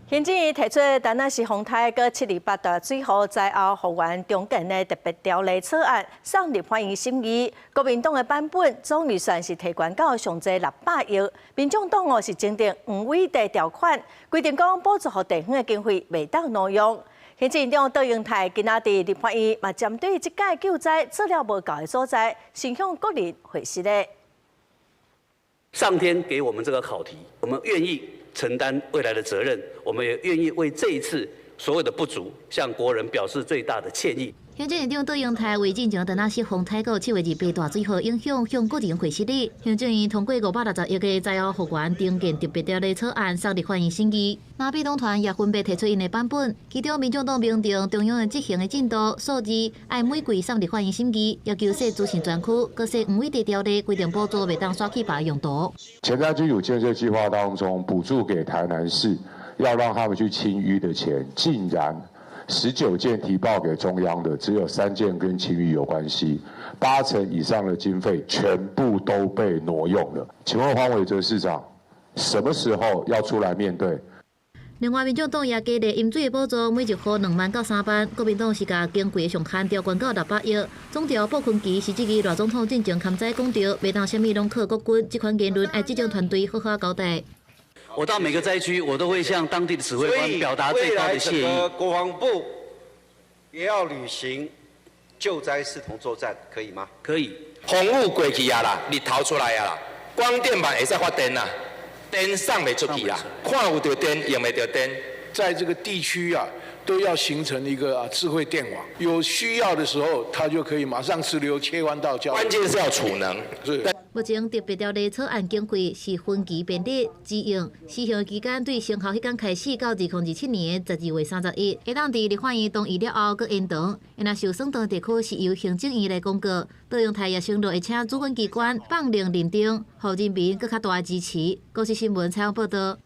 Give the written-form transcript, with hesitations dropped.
行政院提出台南市丰泰搁728大水河灾后复原重建的特别条例草案送入欢迎审议。国民党的版本总预算是提悬到上侪600亿，民众党是增订5位的条款，规定讲补助予地方的经费未当挪用。行政院长杜英泰今仔日立法院嘛针对这届救灾做了无够的所在，先向国人回示咧。上天给我们这个考题，我们愿意承担未来的责任，我们也愿意为这一次所有的不足，向国人表示最大的歉意。行政院长杜英泰为进行台南市丰泰到7月28大水河影响向国人回示哩。行政院通过560亿个灾后复原重建特别条例草案送入欢迎审议。那被党团也分别提出因的版本，其中民众党明定中央的执行的进度数字，按每季送入欢迎审议，要求设资讯专区，搁设5位的条例规定补助未当刷去别用途。前瞻基础建设计划当中，补助给台南市，要让他们去清淤的钱，竟然19件提报给中央的，只有3件跟清淤有关系，8成以上的经费全部都被挪用了。请问黄伟哲市长，什么时候要出来面对？另外，民众党也加列饮水的补助，每1户2万到3万。国民党是甲经费的上限调悬到600亿。总调鲍坤基是这个赖总统进前刊载讲到，袂当啥物拢靠国军，这款言论爱执政团队好好交代。我到每个灾区，我都会向当地的指挥官表达最高的谢意。国防部也要履行救灾视同作战，可以吗？可以。风雨过去啊啦，日头出来啊啦，光电板会使发电啦，电送袂出去啦，看有着电，用袂着电。在这个地区啊，都要形成一个智慧电网，有需要的时候，它就可以马上直流切换到交。关键是要储能。是。目前特别条例草案经费是分期编列支用，施行期间对生效迄天开始到2027年的12月31日，会当伫立法院同意了后搁延长。因若受损长地区是由行政院来公告，杜永泰也承诺会请主管机关放令认定，互人民搁较大的支持。国际新闻采访报道。